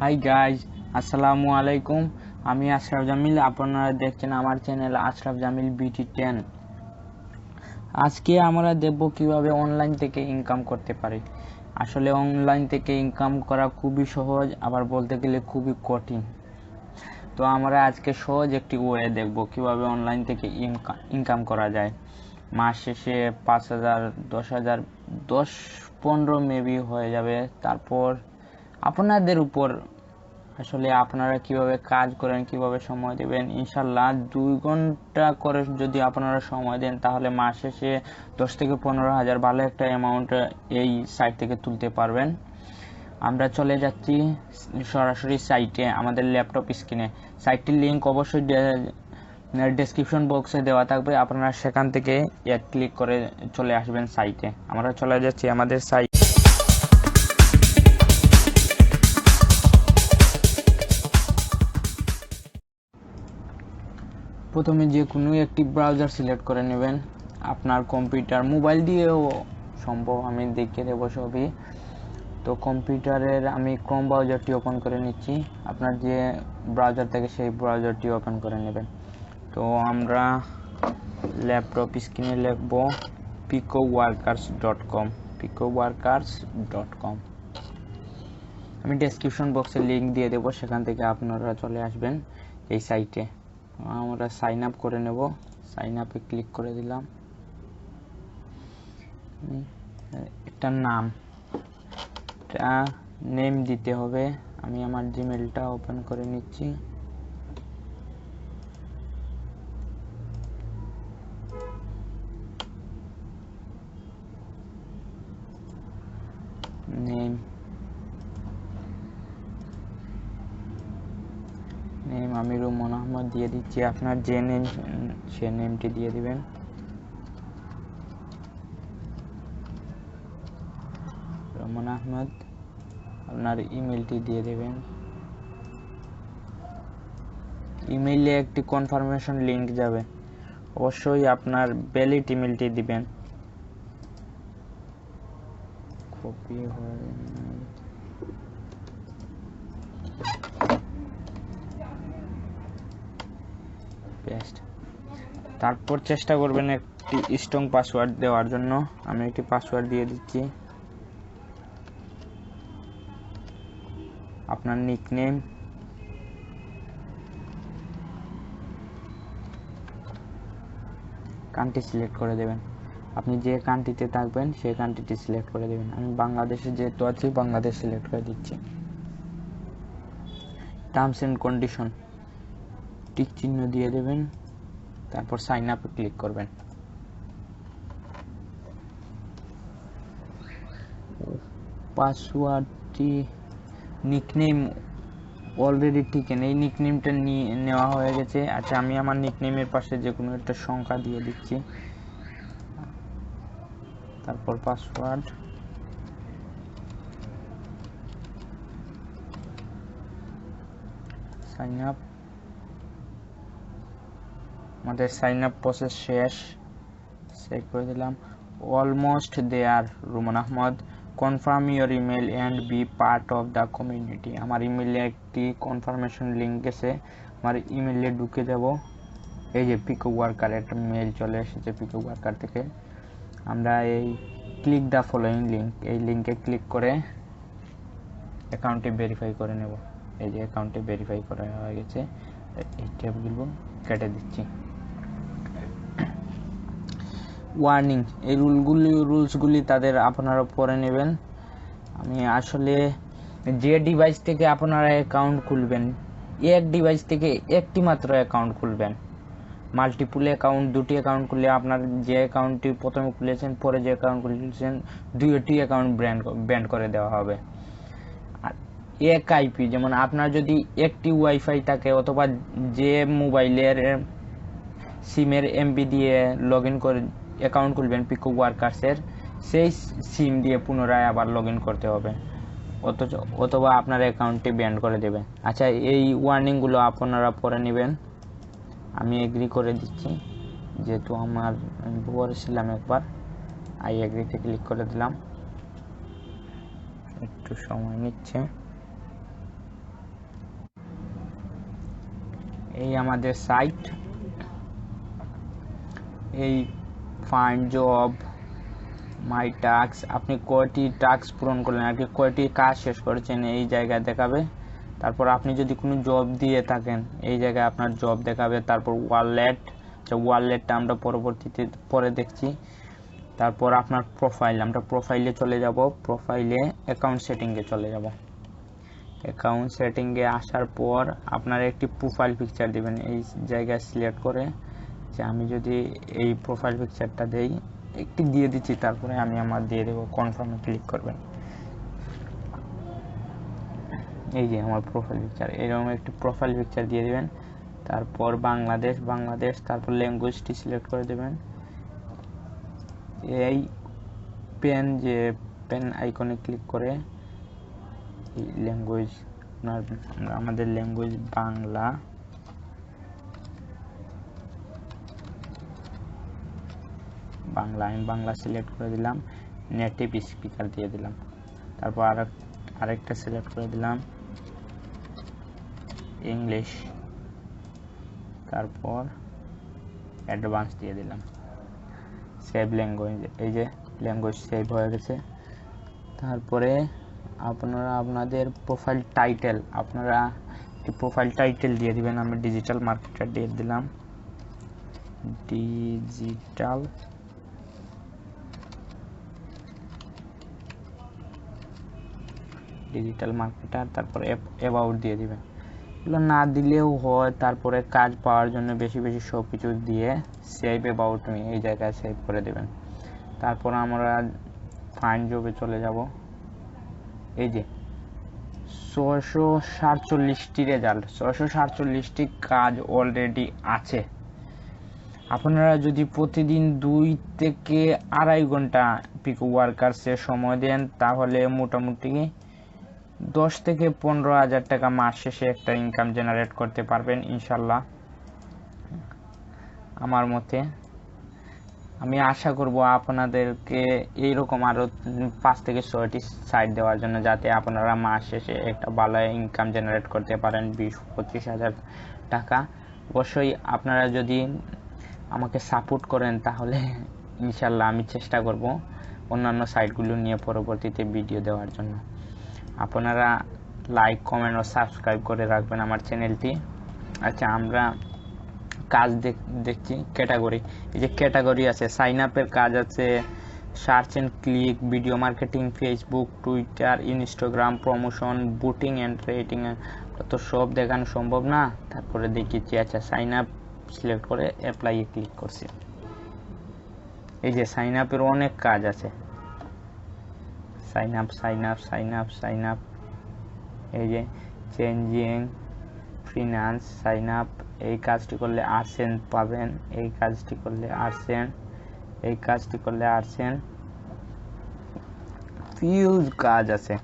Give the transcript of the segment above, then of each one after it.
Hi guys, আসসালামু আলাইকুম। আমি আশরাফ জামিল, আপনারা দেখছেন আমার চ্যানেল আশরাফ জামিল BT10। আজকে আমরা দেখব কিভাবে অনলাইন থেকে ইনকাম করতে পারি। আসলে অনলাইন থেকে ইনকাম করা খুবই সহজ, আবার বলতে গেলে খুবই কঠিন। তো আমরা আজকে সহজ একটি ওয়ে দেখব কিভাবে অনলাইন থেকে ইনকাম করা যায়। মাস শেষে 5,000, 10,000, 10-15 মেবি হয়ে যাবে। তারপর আপনাদের উপর, আসলে আপনারা কিভাবে কাজ করেন, কিভাবে সময় দেবেন। ইনশাল্লাহ 2 ঘন্টা করে যদি আপনারা সময় দেন তাহলে মাস শেষে 10 থেকে 15,000 ভালো একটা অ্যামাউন্ট এই সাইট থেকে তুলতে পারবেন। আমরা চলে যাচ্ছি সরাসরি সাইটে, আমাদের ল্যাপটপ স্ক্রিনে। সাইটটির লিঙ্ক অবশ্যই ডেসক্রিপশন বক্সে দেওয়া থাকবে, আপনারা সেখান থেকে এক ক্লিক করে চলে আসবেন সাইটে। আমরা চলে যাচ্ছি আমাদের সাইট। প্রথমে যে কোনো একটি ব্রাউজার সিলেক্ট করে নেবেন। আপনার কম্পিউটার, মোবাইল দিয়েও সম্ভব, আমি দেখিয়ে দেবো সবই। তো কম্পিউটারের আমি ক্রোম ব্রাউজারটি ওপেন করে নিচ্ছি। আপনার যে ব্রাউজার থাকে সেই ব্রাউজারটি ওপেন করে নেবেন। তো আমরা ল্যাপটপ স্ক্রিনে লিখব picoworkers.com, picoworkers.com। আমি ডেসক্রিপশন বক্সে লিঙ্ক দিয়ে দেবো, সেখান থেকে আপনারা চলে আসবেন এই সাইটে। আমরা সাইন আপ করে নেব। সাইন আপে ক্লিক করে দিলাম। একটা নেম দিতে হবে। আমি আমার জিমেলটা ওপেন করে নিচ্ছি। নেম আমি রুমন আহমদ দিয়ে দিচ্ছি। আপনার যে নেম সে নেমটি দিয়ে দিবেন। রুমন আহমদ। আপনার ইমেলটি দিয়ে দেবেন। ইমেইলে একটি কনফার্মেশন লিংক যাবে, অবশ্যই আপনার ভ্যালিড ইমেলটি দিবেন। কপি হয়ে পেস্ট। তারপর চেষ্টা করবেন একটি স্ট্রং পাসওয়ার্ড দেওয়ার জন্য। আমি একটি পাসওয়ার্ড দিয়ে দিচ্ছি। আপনার নিকনেম, কান্ট্রি সিলেক্ট করে দেবেন। আপনি যে কান্ট্রিতে থাকবেন সেই কান্ট্রিটি সিলেক্ট করে দেবেন। আমি বাংলাদেশে যেহেতু আছি, বাংলাদেশ সিলেক্ট করে দিচ্ছি। টার্মস এন্ড কন্ডিশন টিক চিহ্ন দিয়ে দেবেন। তারপর সাইন আপে ক্লিক করবেন। পাসওয়ার্ডটি, নিকনেম অলরেডি ঠিকেন, এই নিকনেমটা নেওয়া হয়ে গেছে। আচ্ছা, আমি আমার নিকনেমের পাশে যে কোনো একটা সংখ্যা দিয়ে দিচ্ছি। তারপর পাসওয়ার্ড, সাইন আপ। আমাদের সাইন আপ প্রসেস শেষ, সেভ করে দিলাম। Almost there Rumon Ahmed, confirm your email and be part of the community. আমার ইমেলে একটি কনফার্মেশন লিঙ্ক গেছে, আমার ইমেলে ঢুকে যাব। এই যে পিকো ওয়ার্কার, একটা মেল চলে এসেছে পিকো ওয়ার্কার থেকে। আমরা এই ক্লিক দ্য ফলোয়িং লিঙ্ক, এই লিঙ্কে ক্লিক করে অ্যাকাউন্টটি ভেরিফাই করে নেব। এই যে অ্যাকাউন্টটি ভেরিফাই করা হয়ে গেছে। এই ট্যাবগুলো কেটে দিচ্ছি। ওয়ার্নিং, এই রুলসগুলি তাদের আপনারা পড়ে নেবেন। আমি আসলে যে ডিভাইস থেকে আপনারা অ্যাকাউন্ট খুলবেন, এক ডিভাইস থেকে একটি মাত্র অ্যাকাউন্ট খুলবেন। মাল্টিপুল অ্যাকাউন্ট, দুটি অ্যাকাউন্ট খুললে আপনার যে অ্যাকাউন্টটি প্রথমে খুলেছেন, পরে যে অ্যাকাউন্ট খুলেছেন, দুইটি অ্যাকাউন্ট ব্যান করে দেওয়া হবে। আর এক আইপি, যেমন আপনার যদি একটি ওয়াইফাই থাকে অথবা যে মোবাইলের সিমের এমবি দিয়ে লগ ইন করে অ্যাকাউন্ট খুলবেন পিকো ওয়ার্কার্সের, সেই সিম দিয়ে পুনরায় আবার লগ ইন করতে হবে, অথবা আপনার অ্যাকাউন্টটি ব্যান করে দেবে। আচ্ছা, এই ওয়ার্নিংগুলো আপনারা পড়ে নেবেন। আমি এগ্রি করে দিচ্ছি, যেহেতু আমার পড়েছিলাম একবার। আই এগ্রিতে ক্লিক করে দিলাম। একটু সময় নিচ্ছে। এই আমাদের সাইট, এই ফাইন্ড জব, মাই টাস্ক, আপনি কয়টি টাস্ক পূরণ করলেন আর কি, কয়টি কাজ শেষ করেছেন এই জায়গায় দেখাবে। তারপর আপনি যদি কোনো জব দিয়ে থাকেন এই জায়গায় আপনার জব দেখাবে। তারপর ওয়ালেট, ওয়ালেটটা আমরা পরবর্তীতে পরে দেখছি। তারপর আপনার প্রোফাইল, আমরা প্রোফাইলে চলে যাব, প্রোফাইলে অ্যাকাউন্ট সেটিংয়ে চলে যাব। অ্যাকাউন্ট সেটিংয়ে আসার পর আপনার একটি প্রোফাইল পিকচার দিবেন এই জায়গায় সিলেক্ট করে। যে আমি যদি এই প্রোফাইল পিকচারটা দেই, একটি দিয়ে দিচ্ছি, তারপরে আমি আমার দিয়ে দেবো, কনফার্মে ক্লিক করবেন। এই যে আমার প্রোফাইল পিকচার, এরকম একটি প্রোফাইল পিকচার দিয়ে দিবেন। তারপর বাংলাদেশ, বাংলাদেশ, তারপর ল্যাঙ্গুয়েজটি সিলেক্ট করে দেবেন। এই পেন, যে পেন আইকনে ক্লিক করে এই ল্যাঙ্গুয়েজ, আমাদের ল্যাঙ্গুয়েজ বাংলা, আমি বাংলা সিলেক্ট করে দিলাম, নেটিভ স্পিকার দিয়ে দিলাম। তারপর আরেকটা সিলেক্ট করে দিলাম ইংলিশ, তারপর অ্যাডভান্স দিয়ে দিলাম, সেভ ল্যাঙ্গুয়েজ। এই যে ল্যাঙ্গুয়েজ সেভ হয়ে গেছে। তারপরে আপনারা আপনাদের প্রোফাইল টাইটেল, আপনারা প্রোফাইল টাইটেল দিয়ে দিবেন। আমি ডিজিটাল মার্কেটার দিয়ে দিলাম, ডিজিটাল মার্কেটার। তারপরে অ্যাবাউট দিয়ে দিবেন। এগুলো না দিলেও হয়। তারপরে কাজ পাওয়ার জন্য বেশি বেশি সব কিছু দিয়ে সেভ অ্যাবাউট মি এই জায়গায় সেভ করে দেবেন। তারপর আমরা ফাইন্ড জবে চলে যাব। এই যে 647টি রেজাল্ট, 647টি কাজ অলরেডি আছে। আপনারা যদি প্রতিদিন 2 থেকে 2.5 ঘন্টা পিকো ওয়ার্কার্সে সময় দেন, তাহলে মোটামুটি 10 থেকে 15,000 টাকা মাস শেষে একটা ইনকাম জেনারেট করতে পারবেন ইনশাল্লাহ। আমার মতে আমি আশা করব আপনাদেরকে এইরকম আরও 5 থেকে 6টি সাইট দেওয়ার জন্য, যাতে আপনারা মাস শেষে একটা ভালো ইনকাম জেনারেট করতে পারেন 20-25 হাজার টাকা। অবশ্যই আপনারা যদি আমাকে সাপোর্ট করেন তাহলে ইনশাল্লাহ আমি চেষ্টা করব অন্যান্য সাইটগুলো নিয়ে পরবর্তীতে ভিডিও দেওয়ার জন্য। আপনারা লাইক, কমেন্ট ও সাবস্ক্রাইব করে রাখবেন আমার চ্যানেলটি। আচ্ছা, আমরা কাজ দেখছি ক্যাটাগরি। এই যে ক্যাটাগরি আছে, সাইন আপের কাজ আছে, search and click, video marketing, Facebook, Twitter, Instagram, promotion, booting and rating. তো সব দেখানো সম্ভব না, তারপরে দেখিয়েছি। আচ্ছা, সাইন আপ সিলেক্ট করে অ্যাপ্লাইয়ে ক্লিক করছি। এই যে সাইন আপের অনেক কাজ আছে, সাইন আপ, এই যে চেঞ্জিং ফিনান্স, সাইন আপ, এই কাজটি করলে আর্সেন পাবেন, এই কাজটি করলে আর্সেন, এই কাজটি করলে আর্সেন। ফিউজ কাজ আছে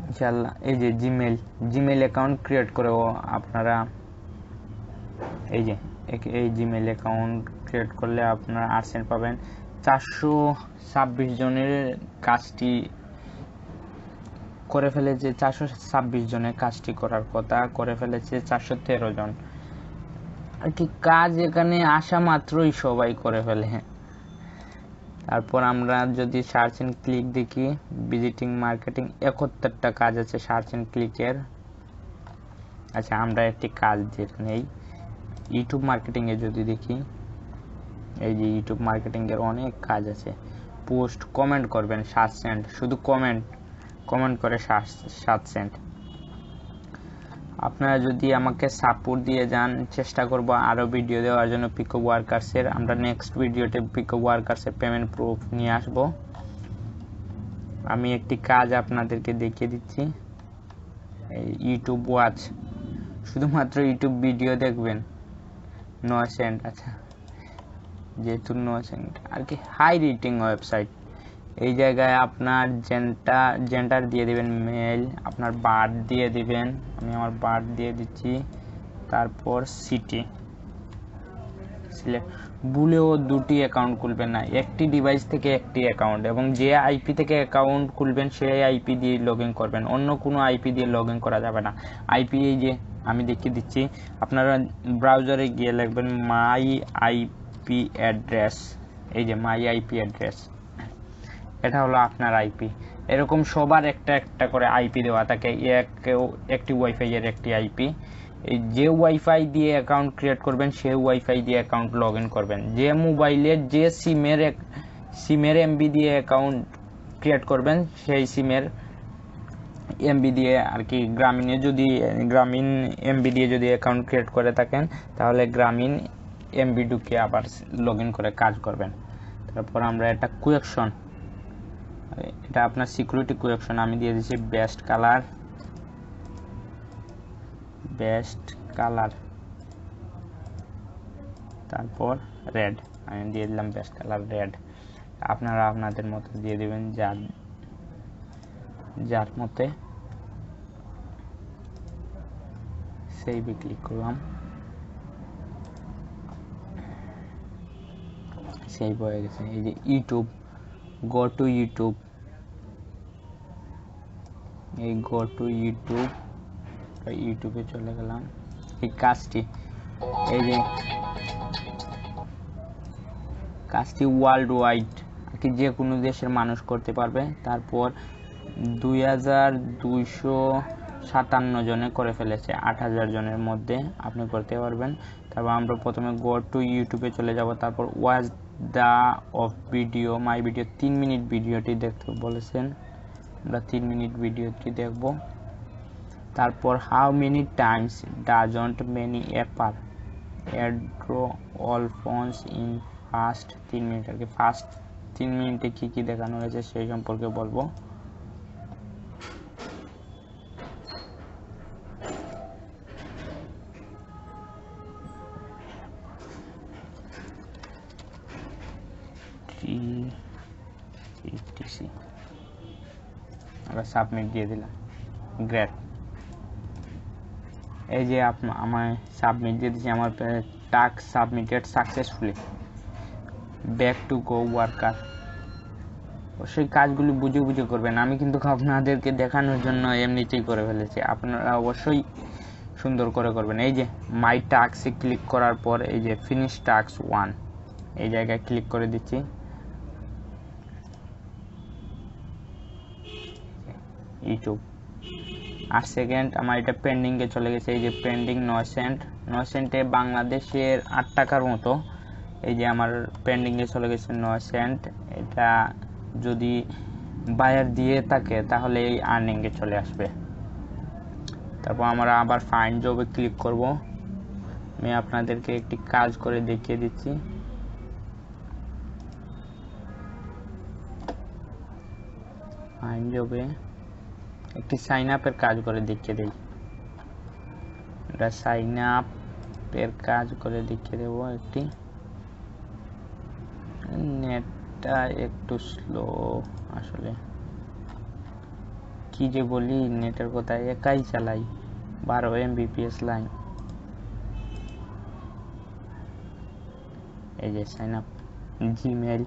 ইনশাআল্লাহ। এই যে জিমেল অ্যাকাউন্ট ক্রিয়েট করেও আপনারা, এই যে এই জিমেল অ্যাকাউন্ট ক্রিয়েট করলে আপনারা আর্সেন পাবেন। 426 জনের কাজটি করে ফেলেছে, 426 জনের কাজটি করার কথা করে ফেলেছে 413 জন আর কি। কাজ এখানে আসা মাত্রই সবাই করে ফেলে। তারপর আমরা যদি সার্চ অ্যান্ড ক্লিক দেখি, ভিজিটিং মার্কেটিং, 71টা কাজ আছে সার্চ অ্যান্ড ক্লিকের। আচ্ছা, আমরা একটি কাজ যেখানে ইউটিউব মার্কেটিংয়ে যদি দেখি, এই যে ইউটিউব মার্কেটিংয়ের অনেক কাজ আছে। পোস্ট, কমেন্ট করবেন 7 সেন্ট, শুধু কমেন্ট করে 7 সেন্ট। আপনারা যদি আমাকে সাপোর্ট দিয়ে যান, চেষ্টা করব আরও ভিডিও দেওয়ার জন্য পিকো ওয়ার্কার্সের। আমরা নেক্সট ভিডিওতে পিকো ওয়ার্কার্সের পেমেন্ট প্রুফ নিয়ে আসব। আমি একটি কাজ আপনাদেরকে দেখিয়ে দিচ্ছি, ইউটিউব ওয়াচ, শুধুমাত্র ইউটিউব ভিডিও দেখবেন 9 সেন্ট। আচ্ছা, যেহেতু 9 সেন্ট আর কি, হাই রেটিং ওয়েবসাইট। এই জায়গায় আপনার জেন্ডার দিয়ে দিবেন মেল, আপনার বার্থ দিয়ে দিবেন, আমি আমার বার্থ দিয়ে দিচ্ছি। তারপর সিটি সিলেক্ট। ভুলেও 2টি অ্যাকাউন্ট খুলবেন না, একটি ডিভাইস থেকে একটি অ্যাকাউন্ট, এবং যে আইপি থেকে অ্যাকাউন্ট খুলবেন সেই আইপি দিয়ে লগ ইন করবেন, অন্য কোনো আইপি দিয়ে লগ ইন করা যাবে না। আইপি, এই যে আমি দেখিয়ে দিচ্ছি। আপনারা ব্রাউজারে গিয়ে লিখবেন মাই আইপি অ্যাড্রেস। এই যে মাই আইপি অ্যাড্রেস, এটা হলো আপনার আইপি। এরকম সবার একটা একটা করে আইপি দেওয়া থাকে, একটি ওয়াইফাই এর একটি আইপি। এই যে ওয়াইফাই দিয়ে অ্যাকাউন্ট ক্রিয়েট করবেন সেই ওয়াইফাই দিয়ে অ্যাকাউন্ট লগ ইন করবেন। যে মোবাইলের যে সিমের এমবি দিয়ে অ্যাকাউন্ট ক্রিয়েট করবেন সেই সিমের এমবি দিয়ে আর কি, গ্রামীণ এমবি দিয়ে যদি অ্যাকাউন্ট ক্রিয়েট করে থাকেন তাহলে গ্রামীণ এমবি ঢুকে আবার লগ ইন করে কাজ করবেন। তারপর আমরা এটা কোয়েকশন, এটা আপনার সিকিউরিটি কোয়েকশন আমি দিয়ে দিচ্ছি বেস্ট কালার, তারপর রেড, আমি দিয়ে দিলাম বেস্ট কালার রেড। আপনারা আপনাদের মতো দিয়ে দিবেন যার মতে। সেভে ক্লিক করলাম, সেভ হয়ে গেছে। এই যে ইউটিউব, গো টু ইউটিউব, এই গো টু ইউটিউবে চলে গেলাম। এই কাজটি, এই যে কাজটি ওয়ার্ল্ড ওয়াইড আর কি, যে কোনো দেশের মানুষ করতে পারবে। তারপর 2257 জনে করে ফেলেছে, 8000 জনের মধ্যে আপনি করতে পারবেন। তারপর আমরা প্রথমে গো টু ইউটিউবে চলে যাব। তারপর watch the of video, my video 3 minute ভিডিওটি দেখতে বলেছেন, আমরা 3 মিনিট ভিডিওটি দেখব। তারপর how many times doesn't many appear অ্যাড্রো all phones in first 3 minute আর কি। ফার্স্ট 3 মিনিটে কি কি দেখানো হয়েছে সেই সম্পর্কে বলবো। আমরা সাবমিট দিয়ে দিলাম, গ্রেট। এই যে আমায় সাবমিট দিয়ে দিচ্ছি, আমার task submitted successfully, back to go worker. অবশ্যই কাজগুলি বুঝে বুঝে করবেন, আমি কিন্তু আপনাদেরকে দেখানোর জন্য এমনিতেই করে ফেলেছি, আপনারা অবশ্যই সুন্দর করে করবেন। এই যে মাই টাস্কে ক্লিক করার পর এই যে ফিনিশ টাস্ক 1 এই জায়গায় ক্লিক করে দিচ্ছি। ইউটিউব 8 সেকেন্ড, আমার এটা পেন্ডিংয়ে চলে গেছে। এই যে পেন্ডিং 9 সেন্টে বাংলাদেশের 8 টাকার মতো। এই যে আমার পেন্ডিংয়ে চলে গেছে 9 সেন্ট। এটা যদি বায়ার দিয়ে থাকে তাহলে এই আর্নিংয়ে চলে আসবে। তারপর আমরা আবার ফাইন্ড জবে ক্লিক করব। আমি আপনাদেরকে একটি কাজ করে দেখিয়ে দিচ্ছি। ফাইন্ড জবে একটি সাইন আপের কাজ করে দেখিয়ে দেই। এটা সাইন আপের কাজ করে দেখিয়ে দেব একটি। নেটটা একটু স্লো আসলে, কি যে বলি, নেটের কথা একাই চালাই, 12 Mbps লাইন। এই যে সাইন আপ, জিমেল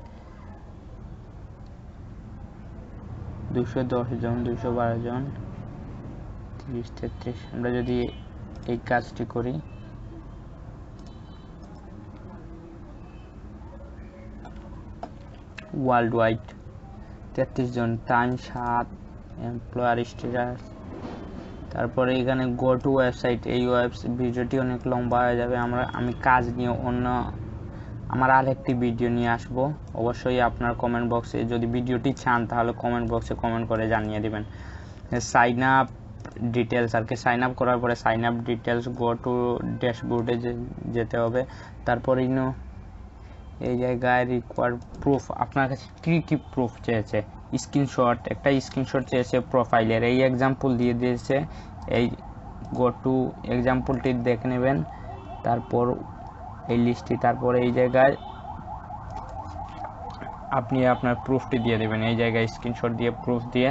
210 জন, 212 জন, 30-33। আমরা যদি এই কাজটি করি, ওয়ার্ল্ড ওয়াইড 33 জন, টাইম 7, এমপ্লয়ার স্ট্যাটাস। তারপরে এখানে গো টু ওয়েবসাইট, এই ভিডিওটি অনেক লম্বা হয়ে যাবে। আমি কাজ নিয়ে আমার আরেকটি ভিডিও নিয়ে আসব। অবশ্যই আপনার কমেন্ট বক্সে যদি ভিডিওটি চান তাহলে কমেন্ট বক্সে কমেন্ট করে জানিয়ে দিবেন। সাইন আপ ডিটেলস আর কি, সাইন আপ করার পরে sign up details, go to ড্যাশবোর্ডে যেতে হবে। তারপর এই জায়গায় রিকোয়ার্ড প্রুফ, আপনার কাছে কী কী প্রুফ চেয়েছে, স্ক্রিনশট, একটা স্ক্রিনশট চেয়েছে প্রোফাইলের, এই এক্সাম্পল দিয়ে দিয়েছে। এই গো টু এক্সাম্পলটি দেখে নেবেন। তারপর এই লিস্টটি, তারপর এই জায়গায় আপনি আপনার প্রুফটি দিয়ে দেবেন। এই জায়গায় স্ক্রিনশট দিয়ে প্রুফ দিয়ে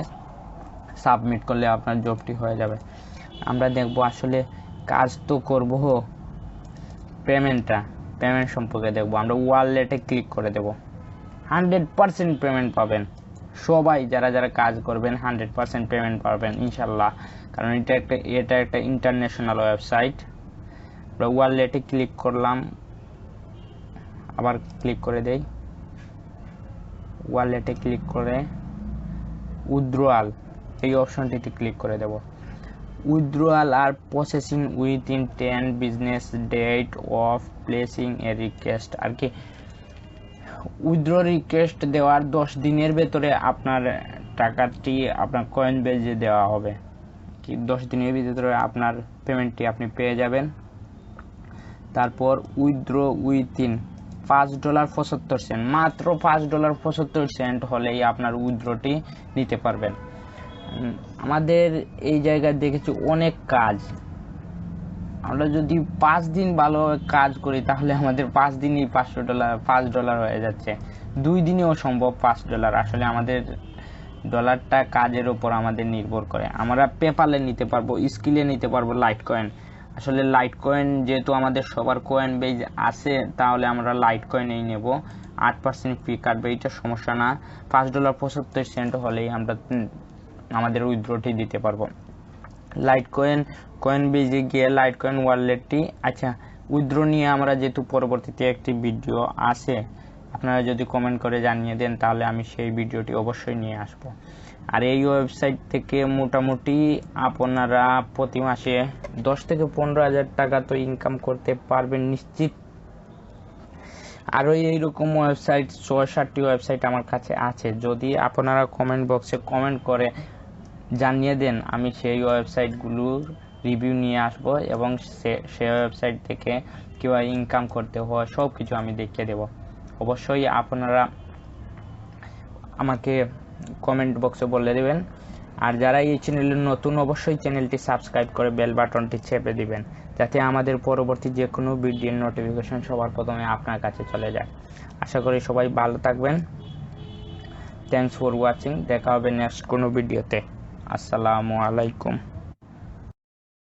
সাবমিট করলে আপনার জবটি হয়ে যাবে। আমরা দেখব আসলে কাজ তো করব, পেমেন্ট সম্পর্কে দেখব। আমরা ওয়ালেটে ক্লিক করে দেব, 100% পেমেন্ট পাবেন। সবাই যারা যারা কাজ করবেন 100% পেমেন্ট পাবেন ইনশাল্লাহ, কারণ এটা একটা ইন্টারন্যাশনাল ওয়েবসাইট। আমরা ওয়ালেটে ক্লিক করলাম, আবার ক্লিক করে দেই, ওয়ালেটে ক্লিক করে উইথড্রয়াল এই অপশনটিতে ক্লিক করে দেব। Withdrawal are processing within 10 business date of placing a request, আর কি উইথড্র রিকোয়েস্ট দেওয়ার 10 দিনের ভেতরে আপনার টাকাটি আপনার কয়েন বেজে দেওয়া হবে, কি 10 দিনের ভিতরে আপনার পেমেন্টটি আপনি পেয়ে যাবেন। তারপর উইথড্র উইথিন $5.75, মাত্র $5.75 হলেই আপনার উইথড্রটি নিতে পারবেন। আমাদের এই জায়গায় দেখেছি অনেক কাজ, আমরা যদি 5 দিন ভালোভাবে কাজ করি তাহলে আমাদের 5 দিনই $5 হয়ে যাচ্ছে, 2 দিনেও সম্ভব $5। আসলে আমাদের ডলারটা কাজের উপর আমাদের নির্ভর করে। আমরা পেপালে নিতে পারবো, স্কিলে নিতে পারবো, লাইট কয়েন। আসলে লাইট কয়েন যেহেতু আমাদের সবার কয়েন বেজ আছে, তাহলে আমরা লাইট কয়েনেই নেব, 8% ফি কাটবে, এটা সমস্যা না। $5.75 হলেই আমরা আমাদের উইথড্রটি দিতে পারবো। লাইট কয়েন বেজে গিয়ে লাইট কয়েন ওয়ালেটটি, আচ্ছা উইথড্র নিয়ে আমরা যেহেতু পরবর্তীতে একটি ভিডিও আছে, আপনারা যদি কমেন্ট করে জানিয়ে দেন তাহলে আমি সেই ভিডিওটি অবশ্যই নিয়ে আসব। আর এই ওয়েবসাইট থেকে মোটামুটি আপনারা প্রতি মাসে 10 থেকে 15,000 টাকা তো ইনকাম করতে পারবেন নিশ্চিত। আরও এইরকম ওয়েবসাইট 6-7টি ওয়েবসাইট আমার কাছে আছে, যদি আপনারা কমেন্ট বক্সে কমেন্ট করে জানিয়ে দেন আমি সেই ওয়েবসাইটগুলোর রিভিউ নিয়ে আসব এবং সেই ওয়েবসাইট থেকে কীভাবে ইনকাম করতে হয় সব কিছু আমি দেখিয়ে দেব। অবশ্যই আপনারা আমাকে কমেন্ট বক্সে বলে দেবেন। আর যারা এই চ্যানেলে নতুন, অবশ্যই চ্যানেলটি সাবস্ক্রাইব করে বেল বাটনটি চেপে দিবেন, যাতে আমাদের পরবর্তী যে কোনো ভিডিওর নোটিফিকেশন সবার প্রথমে আপনার কাছে চলে যায়। আশা করি সবাই ভালো থাকবেন। থ্যাঙ্কস ফর ওয়াচিং, দেখা হবে নেক্সট কোনো ভিডিওতে। আসসালামু আলাইকুম।